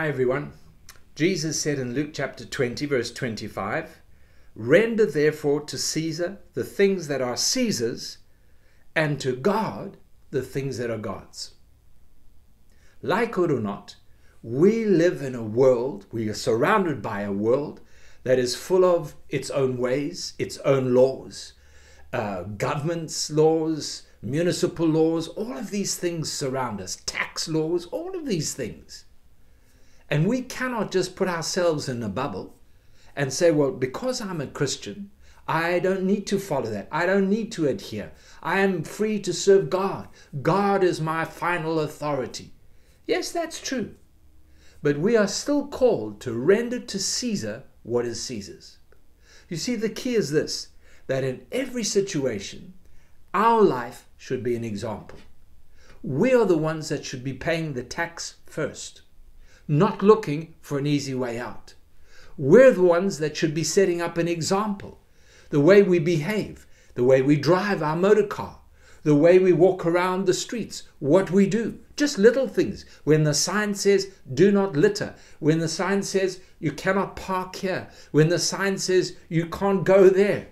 Hi everyone. Jesus said in Luke chapter 20 verse 25, "Render therefore to Caesar the things that are Caesar's, and to God the things that are God's." Like it or not, we live in a world, we are surrounded by a world that is full of its own ways, its own laws, government's laws, municipal laws, all of these things surround us, tax laws, all of these things. And we cannot just put ourselves in a bubble and say, well, because I'm a Christian, I don't need to follow that. I don't need to adhere. I am free to serve God. God is my final authority. Yes, that's true. But we are still called to render to Caesar what is Caesar's. You see, the key is this, that in every situation, our life should be an example. We are the ones that should be paying the tax first, not looking for an easy way out. We're the ones that should be setting up an example. The way we behave, the way we drive our motor car, the way we walk around the streets, what we do, just little things. When the sign says, do not litter, when the sign says, you cannot park here, when the sign says, you can't go there,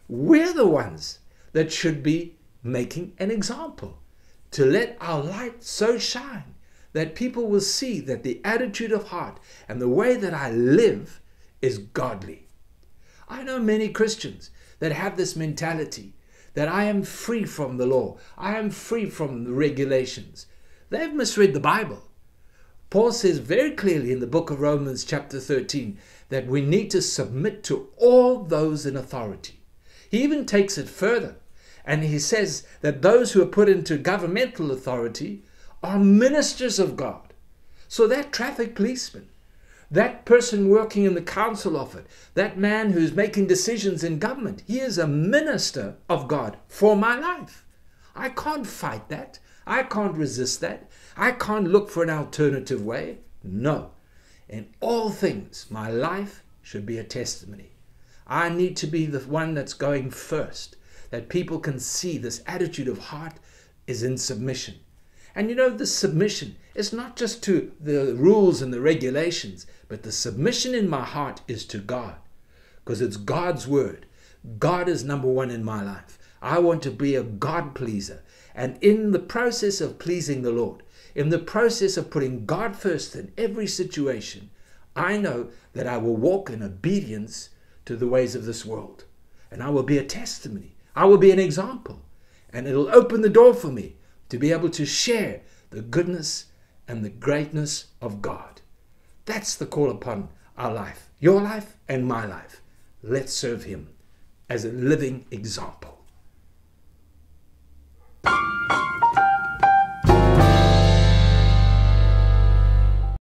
we're the ones that should be making an example, to let our light so shine that people will see that the attitude of heart and the way that I live is godly. I know many Christians that have this mentality that I am free from the law, I am free from the regulations. They've misread the Bible. Paul says very clearly in the book of Romans chapter 13 that we need to submit to all those in authority. He even takes it further, and he says that those who are put into governmental authority are ministers of God. So that traffic policeman, that person working in the council office, that man who's making decisions in government, he is a minister of God for my life. I can't fight that. I can't resist that. I can't look for an alternative way. No. In all things, my life should be a testimony. I need to be the one that's going first, that people can see this attitude of heart is in submission. And you know, the submission is not just to the rules and the regulations, but the submission in my heart is to God, because it's God's word. God is number one in my life. I want to be a God pleaser. And in the process of pleasing the Lord, in the process of putting God first in every situation, I know that I will walk in obedience to the ways of this world. And I will be a testimony. I will be an example. And it'll open the door for me to be able to share the goodness and the greatness of God. That's the call upon our life, your life and my life. Let's serve him as a living example.